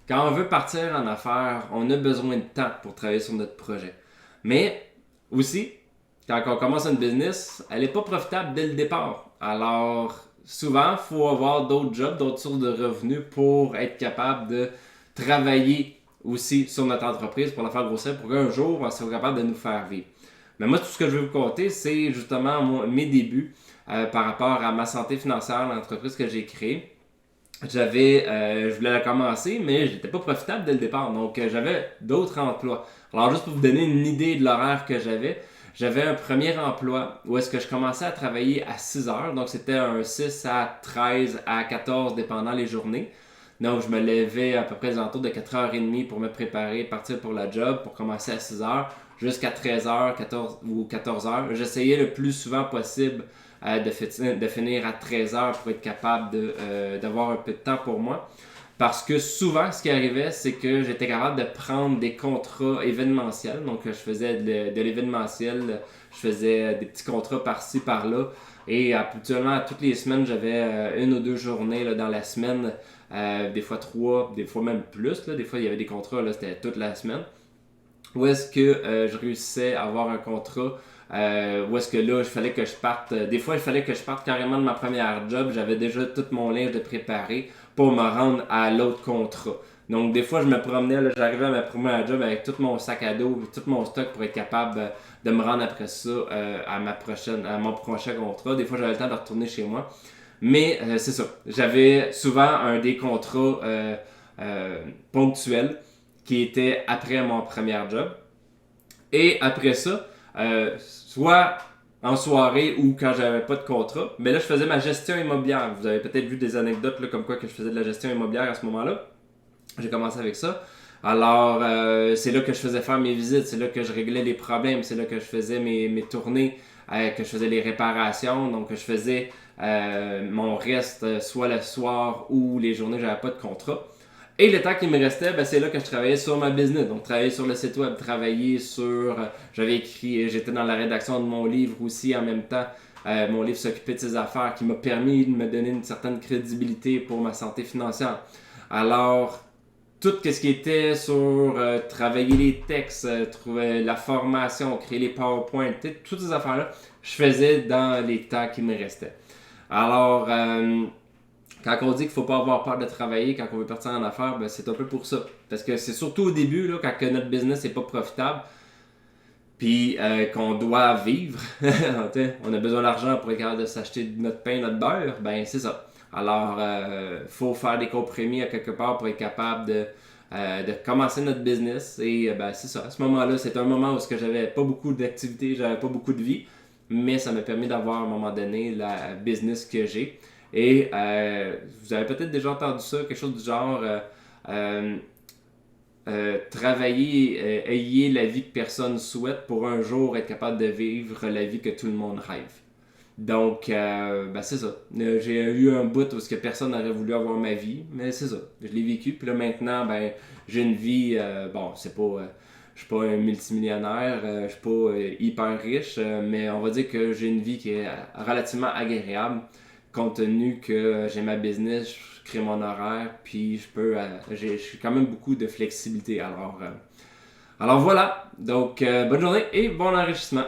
Quand on veut partir en affaires, on a besoin de temps pour travailler sur notre projet. Mais aussi, quand on commence une business, elle n'est pas profitable dès le départ. Alors, souvent, il faut avoir d'autres jobs, d'autres sources de revenus pour être capable de travailler aussi sur notre entreprise pour la faire grossir pour qu'un jour, on soit capable de nous faire vivre. Mais moi, tout ce que je veux vous conter, c'est justement mes débuts par rapport à ma santé financière, l'entreprise que j'ai créée. Je voulais la commencer, mais j'étais pas profitable dès le départ. Donc, j'avais d'autres emplois. Alors, juste pour vous donner une idée de l'horaire que j'avais un premier emploi où est-ce que je commençais à travailler à 6 heures. Donc, c'était un 6 à 13 à 14, dépendant les journées. Donc, je me levais à peu près aux alentours de 4h30 pour me préparer, partir pour la job, pour commencer à 6 heures jusqu'à 13h, 14 ou 14h. J'essayais le plus souvent possible de finir à 13h pour être capable d'avoir un peu de temps pour moi. Parce que souvent, ce qui arrivait, c'est que j'étais capable de prendre des contrats événementiels. Donc, je faisais de l'événementiel, je faisais des petits contrats par-ci, par-là. Et habituellement, toutes les semaines, j'avais une ou deux journées là, dans la semaine, des fois trois, des fois même plus. Là. Des fois, il y avait des contrats, là, c'était toute la semaine. Où est-ce que je réussissais à avoir un contrat où est-ce que là, il fallait que je parte. Des fois, il fallait que je parte carrément de ma première job. J'avais déjà tout mon linge de préparé pour me rendre à l'autre contrat. Donc, des fois, je me promenais, là, j'arrivais à ma première job avec tout mon sac à dos, tout mon stock pour être capable de me rendre après ça à mon prochain contrat. Des fois, j'avais le temps de retourner chez moi. Mais c'est ça. J'avais souvent des contrats ponctuels qui étaient après mon premier job. Et après ça, soit en soirée ou quand j'avais pas de contrat, mais là je faisais ma gestion immobilière. Vous avez peut-être vu des anecdotes là, comme quoi que je faisais de la gestion immobilière à ce moment-là. J'ai commencé avec ça. Alors, c'est là que je faisais faire mes visites, c'est là que je réglais les problèmes, c'est là que je faisais mes tournées, que je faisais les réparations. Donc, je faisais mon reste soit le soir ou les journées où j'avais pas de contrat. Et le temps qui me restait, ben, c'est là que je travaillais sur ma business. Donc, travailler sur le site web, travailler sur. J'avais écrit, j'étais dans la rédaction de mon livre aussi en même temps. Mon livre s'occupait de ses affaires qui m'a permis de me donner une certaine crédibilité pour ma santé financière. Alors, tout ce qui était sur travailler les textes, trouver la formation, créer les PowerPoint, toutes ces affaires-là, je faisais dans les temps qui me restaient. Alors, quand on dit qu'il ne faut pas avoir peur de travailler quand on veut partir en affaires, ben c'est un peu pour ça. Parce que c'est surtout au début, là, quand notre business n'est pas profitable, puis qu'on doit vivre, on a besoin d'argent pour être capable de s'acheter notre pain, notre beurre, ben c'est ça. Alors, faut faire des compromis à quelque part pour être capable de commencer notre business. Et ben c'est ça. À ce moment-là, c'est un moment où j'avais pas beaucoup d'activités, j'avais pas beaucoup de vie, mais ça m'a permis d'avoir à un moment donné la business que j'ai. Et vous avez peut-être déjà entendu ça, quelque chose du genre euh, travailler, ayez la vie que personne souhaite pour un jour être capable de vivre la vie que tout le monde rêve. Donc, ben c'est ça. J'ai eu un bout où que personne n'aurait voulu avoir ma vie, mais c'est ça. Je l'ai vécu. Puis là, maintenant, ben, j'ai une vie. Bon, c'est pas. Je suis pas un multimillionnaire, je suis pas hyper riche, mais on va dire que j'ai une vie qui est relativement agréable, compte tenu que j'ai ma business, je crée mon horaire, puis j'ai quand même beaucoup de flexibilité. Alors voilà. Donc, bonne journée et bon enrichissement.